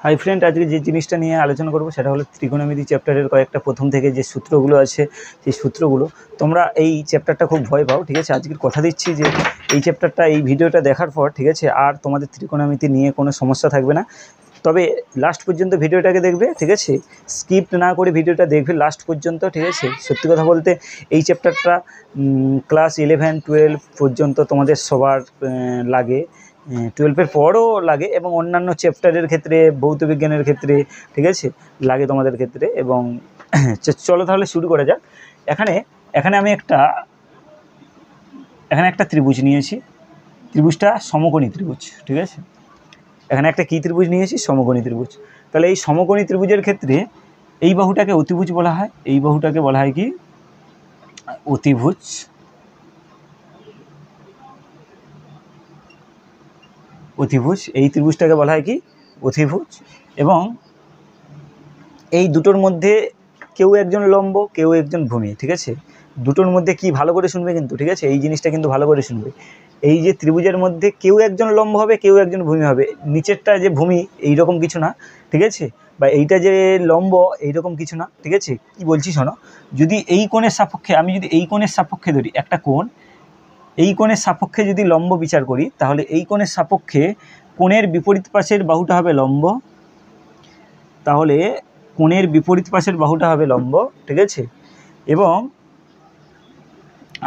Hi friend, আজকে যে জিনিসটা নিয়ে আলোচনা করব সেটা হলো ত্রিকোণমিতি চ্যাপ্টারের কয়েকটা প্রথম থেকে যে সূত্রগুলো আছে সেই সূত্রগুলো। তোমরা এই চ্যাপ্টারটা খুব ভয় পাও, ঠিক আছে? আজকের কথা দিচ্ছি যে এই চ্যাপ্টারটা, এই ভিডিওটা দেখার পর, ঠিক আছে, আর তোমাদের ত্রিকোণমিতি নিয়ে কোনো সমস্যা থাকবে না। তবে লাস্ট পর্যন্ত ভিডিওটাকে দেখবে, ঠিক আছে? স্কিপ না করে ভিডিওটা দেখবে লাস্ট পর্যন্ত, ঠিক আছে? সত্যি কথা বলতে এই চ্যাপ্টারটা ক্লাস 11-12 পর্যন্ত তোমাদের সবার লাগে, 12-এর পরও লাগে, এবং অন্যান্য চ্যাপ্টারের ক্ষেত্রে, ভৌত বিজ্ঞানের ক্ষেত্রে, ঠিক আছে, লাগে তোমাদের ক্ষেত্রে। এবং চলো তাহলে শুরু করা যাক। এখানে আমি একটা ত্রিভুজ নিয়েছি। ত্রিভুজটা সমকোণী ত্রিভুজ, ঠিক আছে? এখানে একটা কী ত্রিভুজ নিয়েছি? সমকোণী ত্রিভুজ। তাহলে এই সমকোণী ত্রিভুজের ক্ষেত্রে এই বাহুটাকে অতিভুজ বলা হয়। এই বাহুটাকে বলা হয় কি? অতিভুজ। অতিভুজ। এই ত্রিভুজটাকে বলা হয় কি? অতিভুজ। এবং এই দুটোর মধ্যে কেউ একজন লম্ব, কেউ একজন ভূমি, ঠিক আছে? দুটোর মধ্যে কি, ভালো করে শুনবে কিন্তু, ঠিক আছে? এই জিনিসটা কিন্তু ভালো করে শুনবে। এই যে ত্রিভুজের মধ্যে কেউ একজন লম্ব হবে, কেউ একজন ভূমি হবে। নিচেরটা যে ভূমি এইরকম কিছু না, ঠিক আছে? বা এইটা যে লম্ব এইরকম কিছু না, ঠিক আছে? কি বলছি শোনো, যদি এই কোণের সাপেক্ষে, আমি যদি এই কোণের সাপেক্ষে ধরি একটা কোণ, এই কোণের সাপেক্ষে যদি লম্ব বিচার করি, তাহলে এই কোণের সাপেক্ষে কোণের বিপরীত পাশের বাহুটা হবে লম্ব। তাহলে কোণের বিপরীত পাশের বাহুটা হবে লম্ব, ঠিক আছে? এবং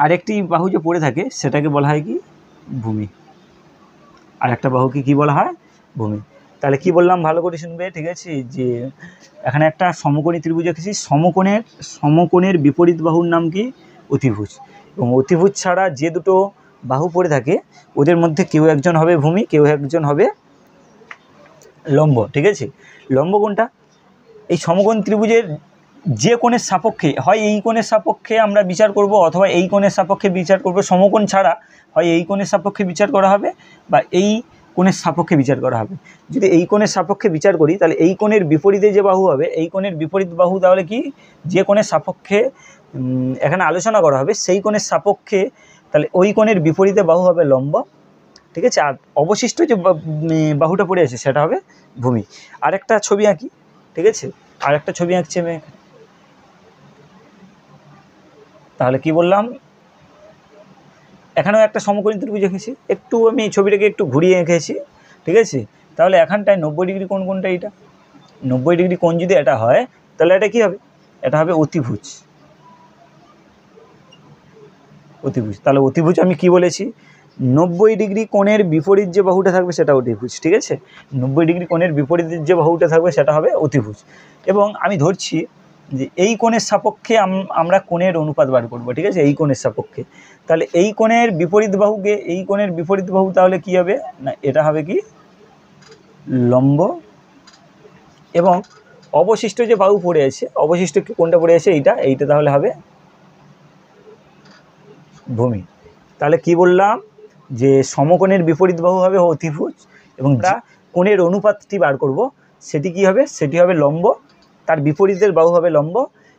আরেকটি বাহু যে পড়ে থাকে সেটাকে বলা হয় কি? ভূমি। আর একটা বাহুকে কি বলা হয়? ভূমি। তাহলে কি বললাম ভালো করে শুনবে, ঠিক আছে? যে এখানে একটা সমকোণী ত্রিভুজ এঁকেছি, সমকোণের বিপরীত বাহুর নাম কি? অতিভুজ। এবং অতিভুজ ছাড়া যে দুটো বাহু পড়ে থাকে ওদের মধ্যে কেউ একজন হবে ভূমি, কেউ একজন হবে লম্ব, ঠিক আছে? লম্ব কোনটা? এই সমকোণ ত্রিভুজের যে কোণের সাপেক্ষে, হয় এই কোণের সাপেক্ষে আমরা বিচার করব, অথবা এই কোণের সাপেক্ষে বিচার করব। সমকোণ ছাড়া হয় এই কোণের সাপেক্ষে বিচার করা হবে, বা এই কোণের সাপেক্ষে বিচার করা হবে। যদি এই কোণের সাপেক্ষে বিচার করি, তাহলে এই কোণের বিপরীতে যে বাহু হবে, এই কোণের বিপরীত বাহু তাহলে কি? যে কোণের সাপেক্ষে এখানে আলোচনা করা হবে সেই কোণের সাপেক্ষে, তাহলে ওই কোণের বিপরীতে বাহু হবে লম্ব, ঠিক আছে? আর অবশিষ্ট যে বাহুটা পড়ে আছে সেটা হবে ভূমি। আরেকটা ছবি আঁকি, ঠিক আছে? আরেকটা ছবি আঁকছি আমি। তাহলে কি বললাম, এখানেও একটা সমকোণী ত্রিভুজ এঁকেছি, একটু আমি ছবিটাকে একটু ঘুরিয়ে এঁকেছি, ঠিক আছে? তাহলে এখানটায় 90 ডিগ্রি কোণ কোনটা? এইটা 90 ডিগ্রি কোণ যদি এটা হয়, তাহলে এটা কি হবে? এটা হবে অতিভুজ। অতিভুজ। তাহলে অতিভুজ আমি কি বলেছি? 90 ডিগ্রি কোণের বিপরীত যে বাহুটা থাকবে সেটা অতিভুজ, ঠিক আছে? 90 ডিগ্রি কোণের বিপরীত যে বাহুটা থাকবে সেটা হবে অতিভুজ। এবং আমি ধরছি যে এই কোণের সাপেক্ষে আমরা কোণের অনুপাত বার করব, ঠিক আছে? এই কোণের সাপেক্ষে। তাহলে এই কোণের বিপরীত বাহুকে, এই কোণের বিপরীত বাহু তাহলে কি হবে না? এটা হবে কি? লম্ব। এবং অবশিষ্ট যে বাহু পড়ে আছে, অবশিষ্ট কোণটা পড়ে আছে এইটা তাহলে হবে ভূমি। তাহলে কি বললাম, যে সমকোণের বিপরীত বাহু হবে অতিভুজ, এবং যা কোণের অনুপাতটি বার করব সেটি কি হবে? সেটি হবে লম্ব। তার বিপরীতের বাহু হবে লম্ব,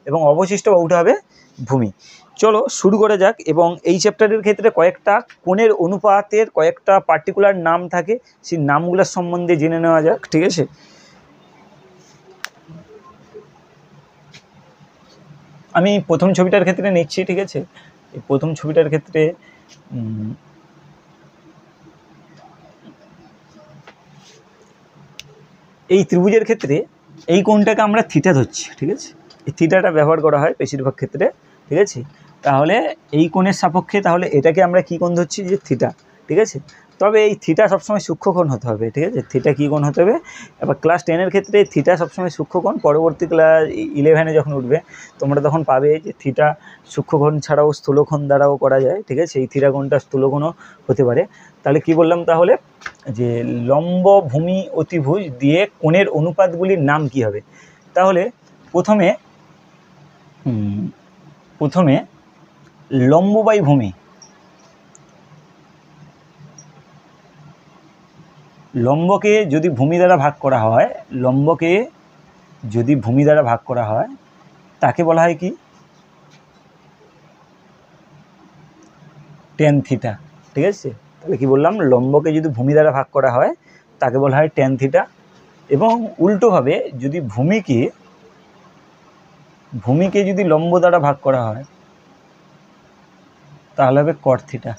এবং অবশিষ্ট বাহুটা হবে ভূমি। চলো শুরু করা যাক। এবং এই চ্যাপ্টারের ক্ষেত্রে কয়েকটা কোণের অনুপাতের কয়েকটা পার্টিকুলার নাম থাকে, সেই নামগুলোর সম্বন্ধে জেনে নেওয়া যাক, ঠিক আছে? আমি প্রথম ছবিটার ক্ষেত্রে নিচ্ছি, ঠিক আছে? এই প্রথম ছবিটার ক্ষেত্রে এই ত্রিভুজের ক্ষেত্রে এই কোণটাকে আমরা থিটা ধরছি, ঠিক আছে? এই থিটাটা ব্যবহার করা হয় বেশিরভাগ ক্ষেত্রে, ঠিক আছে? তাহলে এই কোণের সাপেক্ষে তাহলে এটাকে আমরা কী কোণ ধরছি? যে থিটা, ঠিক আছে? তবে এই থিটা সবসময় সূক্ষ্মকোণ হতে হবে, ঠিক আছে? থিটা কী কোণ হতে হবে? এবার ক্লাস 10-এর ক্ষেত্রে থিটা সবসময় সূক্ষ্মকোণ। পরবর্তী ক্লাস 11-এ যখন উঠবে তোমরা তখন পাবে যে থিটা সূক্ষ্মকোণ ছাড়াও স্থূলকোণ দ্বারাও করা যায়, ঠিক আছে? এই থিটা কোণটা স্থূলকোণও হতে পারে। তাহলে কি বললাম তাহলে, যে লম্ব, ভূমি, অতিভুজ দিয়ে কোণের অনুপাতগুলির নাম কি হবে? তাহলে প্রথমে লম্ব বাই ভূমি। লম্বকে যদি ভূমি দ্বারা ভাগ করা হয়, লম্বকে যদি ভূমি দ্বারা ভাগ করা হয় তাকে বলা হয় কি? ট্যান থিটা, ঠিক আছে? তাহলে কি বললাম, লম্বকে যদি ভূমি দ্বারা ভাগ করা হয় তাকে বলা হয় ট্যান থিটা। এবং উল্টোভাবে যদি ভূমিকে যদি লম্ব দ্বারা ভাগ করা হয় তাহলে হবে কট থিটা।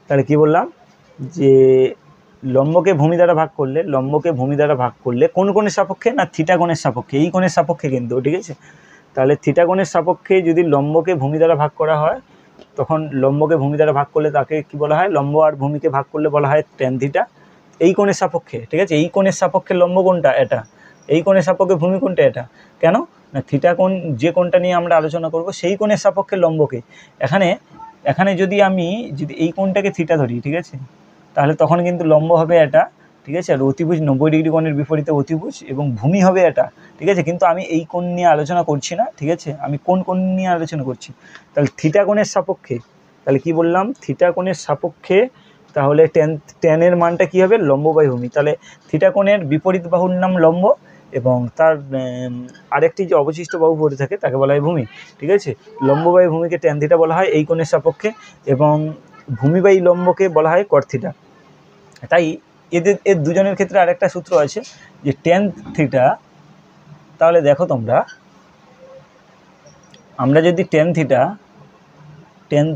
তাহলে কি বললাম যে লম্বকে ভূমি দ্বারা ভাগ করলে কোন কোণের সাপেক্ষে, না থিটা কোণের সাপেক্ষে, এই কোণের সাপেক্ষে কিন্তু, ঠিক আছে। তাহলে থিটা কোণের সাপেক্ষে যদি লম্বকে ভূমি দ্বারা ভাগ করা হয়, তখন লম্বকে ভূমি দ্বারা ভাগ করলে তাকে কি বলা হয়, লম্ব আর ভূমিকে ভাগ করলে বলা হয় ট্যান থিটা। এই কোণের সাপেক্ষে, ঠিক আছে, এই কোণের সাপেক্ষে লম্ব কোণটা এটা, এই কোণের সাপেক্ষে ভূমি কোণটা এটা। কেন না থিটা কোণ যে কোণটা নিয়ে আমরা আলোচনা করব সেই কোণের সাপেক্ষে লম্বকে, এখানে যদি এই কোণটাকে থিটা ধরি, ঠিক আছে, তাহলে তখন কিন্তু লম্ব হবে এটা, ঠিক আছে, আর অতিভুজ 90 ডিগ্রি কোণের বিপরীতে অতিভুজ, এবং ভূমি হবে এটা, ঠিক আছে। কিন্তু আমি এই কোণ নিয়ে আলোচনা করছি না, ঠিক আছে, আমি কোণ নিয়ে আলোচনা করছি। তাহলে থিটা কোণের সাপেক্ষে, তাহলে কি বললাম, থিটা কোণের সাপেক্ষে তাহলে ট্যানের মানটা কি হবে, লম্ব বাই ভূমি। তাহলে থিটা কোণের বিপরীত বাহুর নাম লম্ব, এবং তার আরেকটি যে অবশিষ্ট বাহু পড়ে থাকে তাকে বলা হয় ভূমি, ঠিক আছে। লম্ব বাই ভূমিকে ট্যান থিটা বলা হয় এই কোণের সাপেক্ষে, এবং ভূমি বাই লম্বকে বলা হয় কট থিটা। তাই এর দুজনের ক্ষেত্রে আরেকটা সূত্র আছে যে ট্যান থিটা, তাহলে দেখো তোমরা, আমরা যদি ট্যান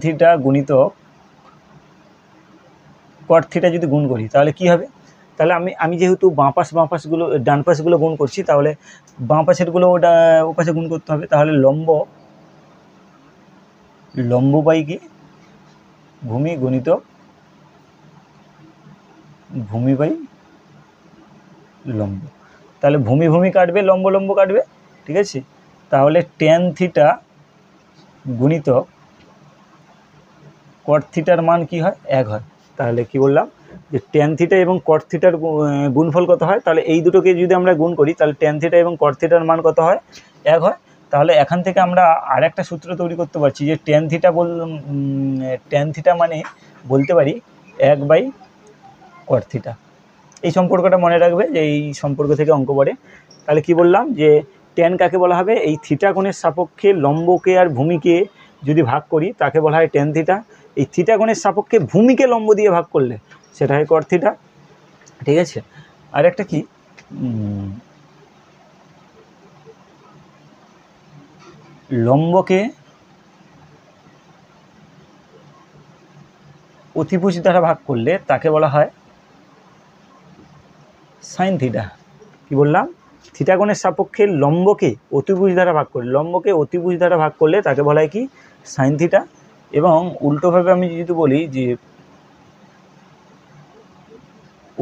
থিটা গুণিতক কট থিটা যদি গুণ করি তাহলে কি হবে, তাহলে আমি যেহেতু বাঁ ডান পাশগুলো গুণ করছি, তাহলে বাঁ পাশেরগুলো ও পাশে গুণ করতে হবে। তাহলে লম্ব বাই কি ভূমি গুণিতক ভূমি বাই লম্ব। তাহলে ভূমি কাটবে, লম্ব কাটবে, ঠিক আছে। তাহলে ট্যান থিটা গুণিতক কট থিটার মান কি হয়, 1 হয়। তাহলে কি বললাম যে ট্যান থিটা এবং কট থিটার গুণফল কত হয়, তাহলে এই দুটোকে যদি আমরা গুণ করি তাহলে ট্যান থিটা এবং কট থিটার মান কত হয়, 1 হয়। তাহলে এখান থেকে আমরা আর একটা সূত্র তৈরি করতে পারছি যে ট্যান থিটা মানে বলতে পারি 1 বাই কট থিটা। এই সম্পর্কটা মনে রাখবে যে এই সম্পর্ক থেকে অঙ্ক পড়ে। তাহলে কি বললাম যে ট্যান কাকে বলা হবে, এই থিটা কোণের সাপেক্ষে লম্বকে আর ভূমিকে যদি ভাগ করি তাকে বলা হয় ট্যান থিটা। এই থিটা কোণের সাপেক্ষে ভূমিকে লম্ব দিয়ে ভাগ করলে সেটা হয় কট থিটা, ঠিক আছে। আর একটা কি, লম্বকে অতিভুজ দ্বারা ভাগ করলে তাকে বলা হয় সাইন থিটা। কি বললাম, থিটা কোণের সাপেক্ষে লম্বকে অতিভুজ দ্বারা ভাগ করলে তাকে বলা হয় কি, সাইন থিটা। এবং উল্টোভাবে আমি যদি বলি যে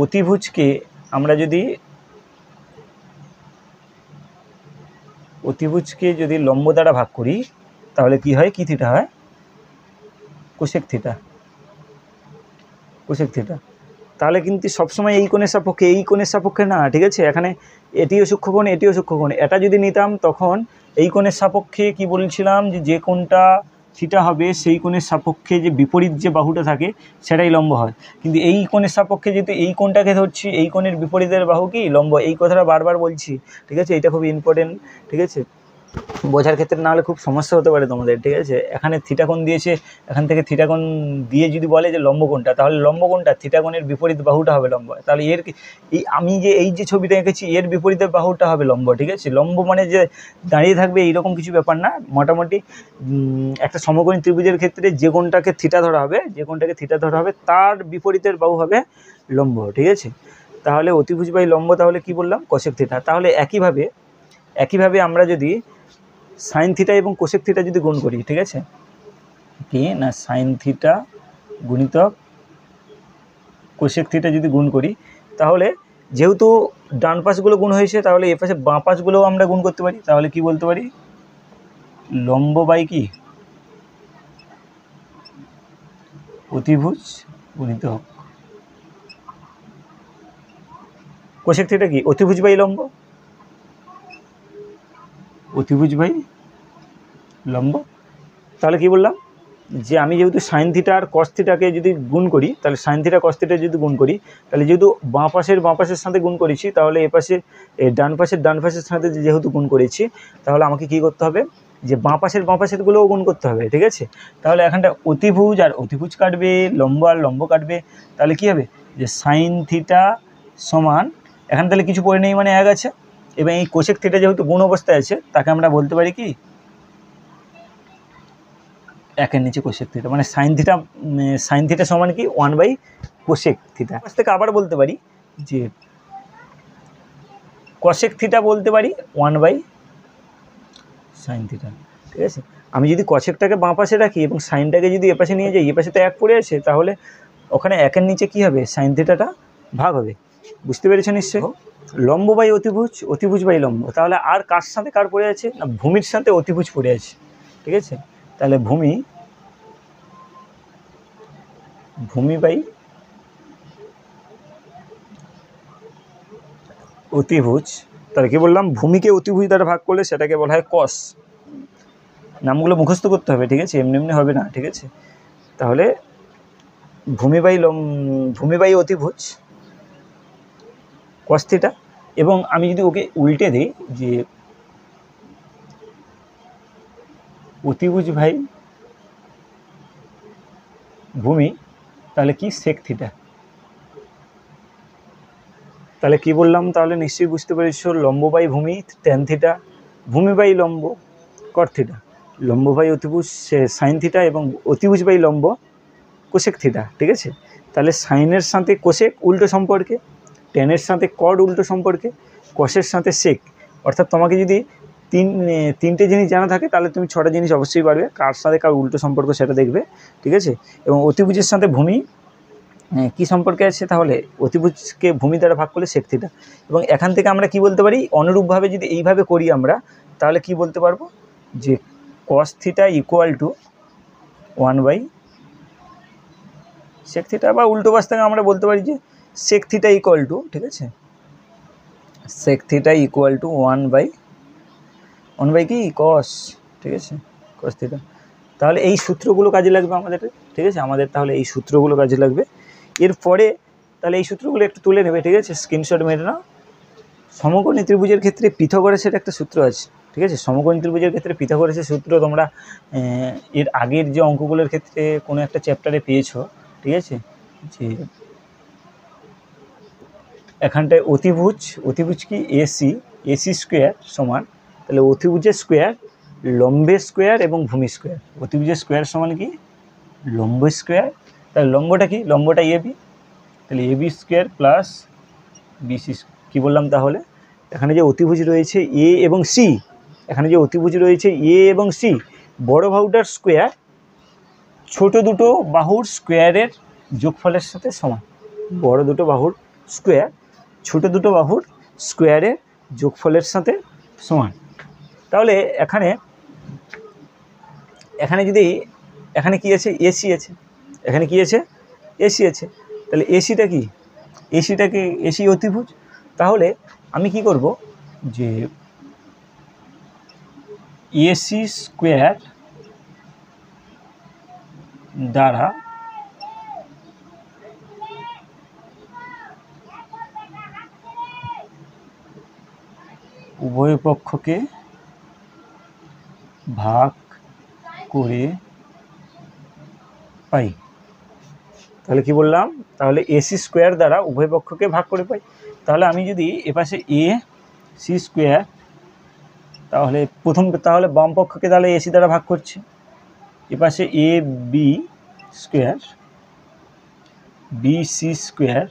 অতিভুজকে আমরা যদি লম্ব দ্বারা ভাগ করি তাহলে কি হয়, কি থিটা হয়, কোসেক থিটা। তাহলে কিন্তু সবসময় এই কোণের সাপেক্ষে না, ঠিক আছে। এখানে এটিও সূক্ষ্মকোণ, এটিও সূক্ষ্মকোণ, এটা যদি নিতাম তখন এই কোণের সাপেক্ষে কি বলছিলাম যে কোণটা থিটা হবে সেই কোণের সাপেক্ষে যে বিপরীত যে বাহুটা থাকে সেটাই লম্ব হয়। কিন্তু এই কোণের সাপেক্ষে যেহেতু এই কোণটাকে ধরছি, এই কোণের বিপরীতের বাহু কি লম্ব, এই কথাটা বারবার বলছি, ঠিক আছে। এটা খুব ইম্পর্টেন্ট, ঠিক আছে, বোঝার ক্ষেত্রে, না হলে খুব সমস্যা হতে পারে তোমাদের, ঠিক আছে। এখানে থিটা কোণ দিয়েছে, এখান থেকে থিটা কোণ দিয়ে যদি বলে যে লম্ব কোণটা, তাহলে লম্ব কোণটা থিটা কোণের বিপরীত বাহুটা হবে লম্ব। তাহলে আমি যে ছবিটা এঁকেছি এর বিপরীতের বাহুটা হবে লম্ব, ঠিক আছে। লম্ব মানে যে দাঁড়িয়ে থাকবে এইরকম কিছু ব্যাপার না। মোটামুটি একটা সমকোণী ত্রিভুজের ক্ষেত্রে যে কোণটাকে থিটা ধরা হবে তার বিপরীতের বাহু হবে লম্ব, ঠিক আছে। তাহলে অতিভুজ বাই লম্ব, তাহলে কি বললাম, কোসেক থিটা। তাহলে একইভাবে আমরা যদি সাইন থিটা এবং কোসেক থিটা যদি গুণ করি, ঠিক আছে, কি না সাইন থিটা গুণিতক কোসেক থিটা যদি গুণ করি, তাহলে যেহেতু ডান পাশগুলো গুণ হয়েছে তাহলে এ পাশে বাঁ পাশগুলোও আমরা গুণ করতে পারি। তাহলে কি বলতে পারি, লম্ব বাই কি অতিভুজ গুণিতক কোসেক থিটা, কি অতিভুজ বাই লম্ব, তাহলে কি বললাম যে আমি যেহেতু সাইন থিটা আর কস থিটাকে যদি গুণ করি, তাহলে সাইন থিটা কস থিটা যদি গুণ করি, তাহলে যেহেতু বাঁ পাশের সাথে গুণ করেছি, তাহলে এ পাশে ডান পাশের সাথে যেহেতু গুণ করেছি, তাহলে আমাকে কি করতে হবে, যে বাঁ পাশেরগুলোও গুণ করতে হবে, ঠিক আছে। তাহলে এখানটা অতিভুজ আর অতিভুজ কাটবে, লম্ব আর লম্ব কাটবে, তাহলে কি হবে যে সাইন থিটা সমান এখানে তাহলে কিছু পড়ে নেই মানে 1 আছে, এবং এই কোসেক থিটা যেহেতু গুণ অবস্থায় আছে তাকে আমরা বলতে পারি কি 1 নিচে কোসেক থিটা, মানে সাইন থিটা সমান কি 1 কোসেক থিটা। পাশ থেকে আবার বলতে পারি যে কসেক থিটা বলতে পারি 1 সাইন থিটা, ঠিক আছে। আমি যদি কসেকটাকে বাঁ পাশে রাখি এবং সাইনটাকে যদি এপাশে নিয়ে যাই, এপাশে তো 1 পড়ে আছে, তাহলে ওখানে 1 নিচে কি হবে, সাইন থিটাটা ভাগ হবে। বুঝতে পেরেছো নিশ্চয়ই? লম্ব বাই অতিভুজ, অতিভুজ বাই লম্ব, তাহলে আর কার সাথে কার পড়ে আছে না, ভূমির সাথে অতিভুজ পড়ে আছে, ঠিক আছে। তাহলে ভূমি বাই অতিভুজ, তাহলে কি বললাম, ভূমিকে অতিভুজ দ্বারা ভাগ করলে সেটাকে বলা হয় কস। নামগুলো মুখস্থ করতে হবে, ঠিক আছে, এমনি এমনি হবে না, ঠিক আছে। তাহলে ভূমি বাই অতিভুজ কস থিটা, এবং আমি যদি ওকে উল্টে দিই যে অতিভুজ ভাই ভূমি, তাহলে কি সেক থিটা। তাহলে কি বললাম, তাহলে নিশ্চয়ই বুঝতে পেরেছো, লম্ব বাই ভূমি ট্যান থিটা, ভূমি বাই লম্ব কট থিটা, লম্ব বাই অতিভুজ সাইন থিটা, এবং অতিভুজ বাই লম্ব কোসেক থিটা, ঠিক আছে। তাহলে সাইনের সাথে কোসেক উল্টো সম্পর্কে, ট্যানের সাথে কট উল্টো সম্পর্কে, কসের সাথে সেক। অর্থাৎ তোমাকে যদি তিনটে জিনিস জানা থাকে তাহলে তুমি 6টা জিনিস অবশ্যই পারবে, কার সাথে কার উল্টো সম্পর্ক সেটা দেখবে, ঠিক আছে। এবং অতিভুজের সাথে ভূমি কি সম্পর্কে আছে, তাহলে অতিভুজকে ভূমি দ্বারা ভাগ করলে সেক থিটা। এবং এখান থেকে আমরা কি বলতে পারি, অনুরূপভাবে যদি এইভাবে করি আমরা, তাহলে কি বলতে পারবো যে cos theta equal to 1 sec theta, বা উল্টো পাশ থেকে আমরা বলতে পারি যে সেক থিটা ইকুয়াল টু, ঠিক আছে, সেক থিটা ইকুয়াল টু 1 কি কস, ঠিক আছে, কস থিটা। তাহলে এই সূত্রগুলো কাজে লাগবে আমাদের, ঠিক আছে, তাহলে এই সূত্রগুলো কাজে লাগবে। এরপরে তাহলে এই সূত্রগুলো একটু তুলে নেবে, ঠিক আছে, স্ক্রিনশট মেরে নাও। সমকোণী ত্রিভুজের ক্ষেত্রে পিথাগোরাসের একটা সূত্র আছে, ঠিক আছে। সমকোণী ত্রিভুজের ক্ষেত্রে পিথাগোরাসের সূত্র তোমরা এর আগের যে অঙ্কগুলোর ক্ষেত্রে কোনো একটা চ্যাপ্টারে পেয়েছো, ঠিক আছে, যে এখানটায় অতিভুজ কি এসি স্কোয়ার সমান, তাহলে অতিভুজের স্কোয়ার, লম্বের স্কোয়ার এবং ভূমি স্কোয়ার। অতিভুজের স্কোয়ার সমান কি লম্ব স্কোয়ার, তাহলে লম্বটা কি, লম্বটা এবি, তাহলে এবি স্কোয়ার প্লাস বিসি। কী বললাম তাহলে, এখানে যে অতিভুজ রয়েছে এ এবং সি, বড় বাহুটার স্কোয়ার ছোট দুটো বাহুর স্কোয়ারের যোগফলের সাথে সমান। বড় দুটো বাহুর স্কোয়ার ছোট দুটো বাহুর স্কোয়ারের যোগফলের সাথে সমান। তাহলে এখানে যদি এখানে কি আছে, এসি আছে, এখানে কি আছে, এসি আছে, তাহলে এসি অতিভুজ। তাহলে আমি কি করব যে এসি স্কোয়ার দ্বারা উভয় পক্ষকে ভাগ করে পাই। তাহলে কি বললাম, তাহলে এসি স্কোয়ার দ্বারা উভয় পক্ষকে ভাগ করে পাই। তাহলে আমি যদি এপাশে এ সি স্কোয়ার, তাহলে বাম পক্ষকে তাহলে এসি দ্বারা ভাগ করছি, এপাশে A B square B C square.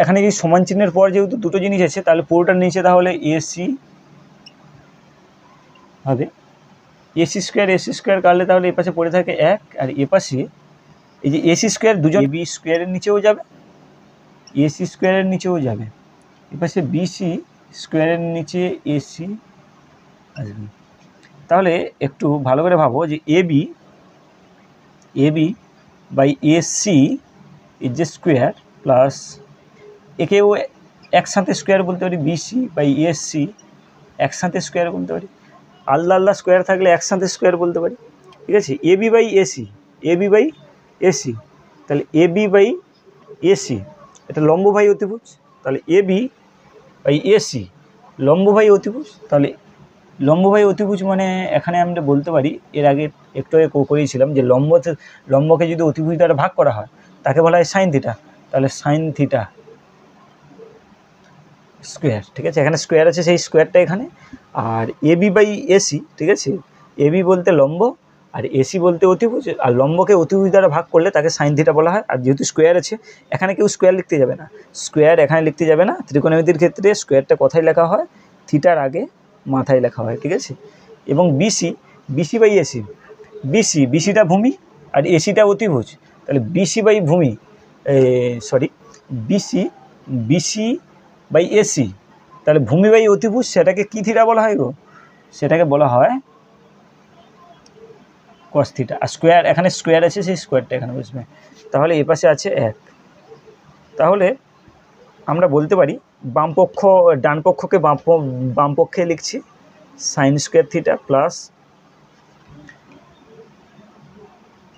এখানে কি সমান চিহ্নের পর যেহেতু দুটো জিনিস আছে, তাহলে পুরোটার নিচে তাহলে এসি হবে, এসি স্কোয়ার কাটলে তাহলে এপাশে পড়ে থাকে 1, আর এপাশে এই যে এসি স্কোয়ার দুজন বি স্কোয়ারের নিচেও যাবে, এসি স্কোয়ারের নিচেও যাবে, এপাশে বিসি স্কোয়ারের নিচে এসি আসবে। তাহলে একটু ভালো করে ভাবো যে এবি বাই এসি এর যে স্কোয়ার প্লাস একেও একসাথে স্কোয়ার বলতে পারি, বিসি বাই এসি একসাথে স্কোয়ার বলতে পারি, আলাদা স্কোয়ার থাকলে একসাথে স্কোয়ার বলতে পারি, ঠিক আছে। এবি বাই এসি, তাহলে এবি বাই এসি এটা লম্ব বাই অতিভুজ, তাহলে এবি বাই এসি লম্ব বাই অতিভুজ। তাহলে লম্ব বাই অতিভুজ মানে এখানে আমরা বলতে পারি, এর আগে একটু আগে করেছিলাম যে লম্বকে যদি অতিভুজ দ্বারা ভাগ করা হয় তাকে বলা হয় সাইন থিটা। তাহলে সাইন থিটা স্কোয়ার, ঠিক আছে, এখানে স্কোয়ার আছে সেই স্কোয়ারটা এখানে। আর এবি বাই এসি, ঠিক আছে, এবি বলতে লম্ব আর এসি বলতে অতিভুজ, আর লম্বকে অতিভুজ দ্বারা ভাগ করলে তাকে সাইন থিটা বলা হয়। আর যেহেতু স্কোয়ার আছে এখানে কেউ স্কোয়ার লিখতে যাবে না, স্কোয়ার এখানে লিখতে যাবে না। ত্রিকোণমিতির ক্ষেত্রে স্কোয়ারটা কোথায় লেখা হয়? থিটার আগে মাথায় লেখা হয়, ঠিক আছে। এবং বিসি, বিসি বাই এসি, বিসিটা ভূমি আর এসিটা অতিভুজ, তাহলে বিসি বাই ভূমি, সরি বিসি বাই এসি, তাহলে ভূমি বাই অতিভুজ, সেটাকে কী থিটা বলা হয় গো? সেটাকে বলা হয় কস থিটা। আর স্কোয়ার, এখানে স্কোয়ার আছে সেই স্কোয়ারটা এখানে বসবে, তাহলে এ পাশে আছে 1। তাহলে আমরা বলতে পারি বাম পক্ষ ডান পক্ষকে বাম পক্ষে লিখছি sine square theta plus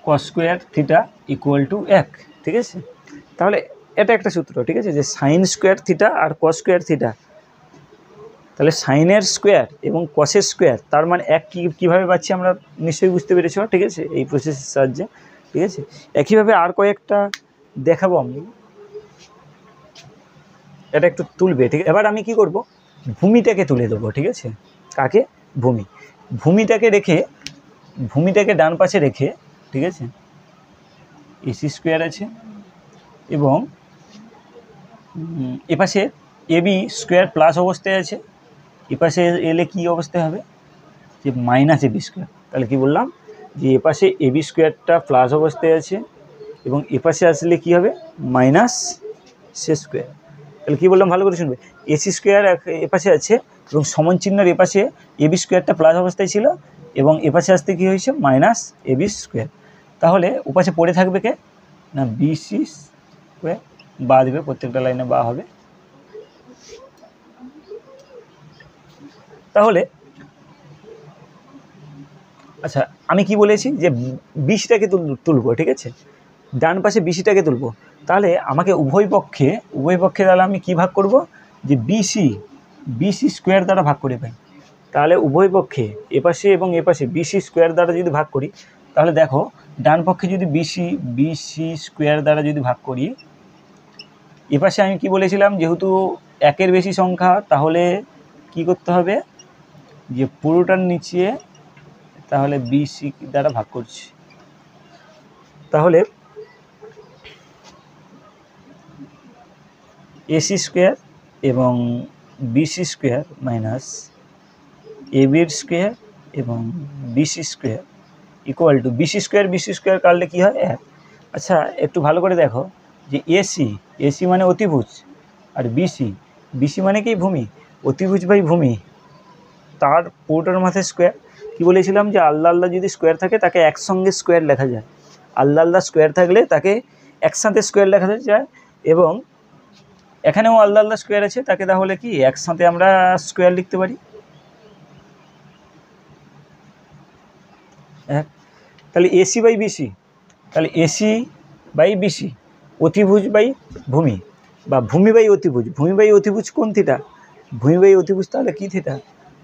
cos square theta equal to 1, ঠিক আছে। তাহলে এটা একটা সূত্র, ঠিক আছে, যে সাইন স্কোয়ার থিটা আর কস স্কোয়ার থিটা, তাহলে সাইনের স্কোয়ার এবং কসের স্কোয়ার তার মানে 1 কীভাবে পাচ্ছি আমরা নিশ্চয়ই বুঝতে পেরেছ, ঠিক আছে, এই প্রসেসের সাহায্যে, ঠিক আছে। একইভাবে আর কয়েকটা দেখাবো আমি, এটা একটু তুলবে, ঠিক আছে। এবার আমি কি করব, ভূমিটাকে তুলে দেবো, ঠিক আছে। কাকে? ভূমিটাকে ডান পাশে রেখে, ঠিক আছে, এসি স্কোয়ার আছে এবং এপাশে এবি স্কোয়ার প্লাস অবস্থায় আছে, এপাশে এলে কি অবস্থায় হবে, যে মাইনাস এবি স্কোয়ার। তাহলে কি বললাম, যে এপাশে এবি স্কোয়ারটা প্লাস অবস্থায় আছে এবং এপাশে আসলে কি হবে, মাইনাস সে স্কোয়ার। তাহলে কী বললাম ভালো করে শুনবে, এসি স্কোয়ার এপাশে আছে এবং সমান চিহ্নের এপাশে এবি স্কোয়ারটা প্লাস অবস্থায় ছিল এবং এপাশে আসতে কী হয়েছে, মাইনাস এবি স্কোয়ার। তাহলে ওপাশে পড়ে থাকবে কে না, বিসি স্কোয়ার, বা দেবে, প্রত্যেকটা লাইনে বা হবে। তাহলে আচ্ছা, আমি কি বলেছি যে বিসিটাকে তুলবো, ঠিক আছে, ডান পাশে বিসিটাকে তুলবো। তাহলে আমাকে উভয় পক্ষে তাহলে আমি কি ভাগ করব, যে বিসি স্কোয়ার দ্বারা ভাগ করে পাই। তাহলে উভয় পক্ষে এপাশে এবং এপাশে বিসি স্কোয়ার দ্বারা যদি ভাগ করি, তাহলে দেখো ডান পক্ষে যদি বিসি স্কোয়ার দ্বারা যদি ভাগ করি, এপাশে আমি কি বলেছিলাম, যেহেতু 1-এর বেশি সংখ্যা, তাহলে কি করতে হবে, যে পুরোটার নিচে তাহলে বিসি দ্বারা ভাগ করছি। তাহলে এসি স্কোয়ার এবং বিসি স্কোয়ার মাইনাস এবির স্কোয়ার এবং BC square equal to BC square কাটলে কী হয়, 1। আচ্ছা, একটু ভালো করে দেখো যে এসি মানে অতিভুজ আর বিসি মানে কি, ভূমি, অতিভুজ বাই ভূমি, তার পুরোটার মাথায় স্কোয়ার। কি বলেছিলাম, যে আলাদা যদি স্কোয়ার থাকে তাকে একসঙ্গে স্কোয়ার লেখা যায়, আলাদা স্কোয়ার থাকলে তাকে একসাথে স্কোয়ার লেখা যায়। এবং এখানেও আলাদা স্কোয়ার আছে, তাকে তাহলে কি একসাথে আমরা স্কোয়ার লিখতে পারি। তাহলে এসি বাই বিসি, তাহলে এসি বাই বিসি, অতিভুজ বাই ভূমি বা ভূমি বাই অতিভুজ কোন থিটা, ভূমি বাই অতিভুজ, তাহলে কী থিটা,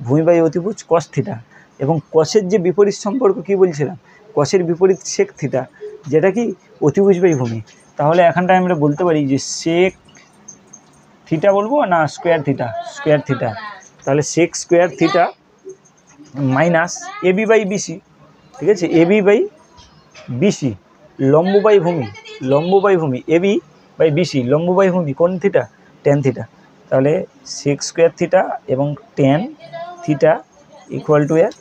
ভূমি বাই অতিভুজ কস থিটা। এবং কসের যে বিপরীত সম্পর্ক কি বলছিলাম, কসের বিপরীত সেক থিটা, যেটা কি অতিভুজ বাই ভূমি। তাহলে এখানটায় আমরা বলতে পারি যে সেক থিটা বলবো না স্কোয়ার থিটা, তাহলে sec square theta minus AB by BC, ঠিক আছে, এবি বাই বিসি, লম্ব বাই ভূমি, এবি বাই বিসি, লম্ব বাই ভূমি কোন থিটা, টেন থিটা। তাহলে সেক স্কোয়ার থিটা এবং টেন থিটা ইকুয়াল টু 1।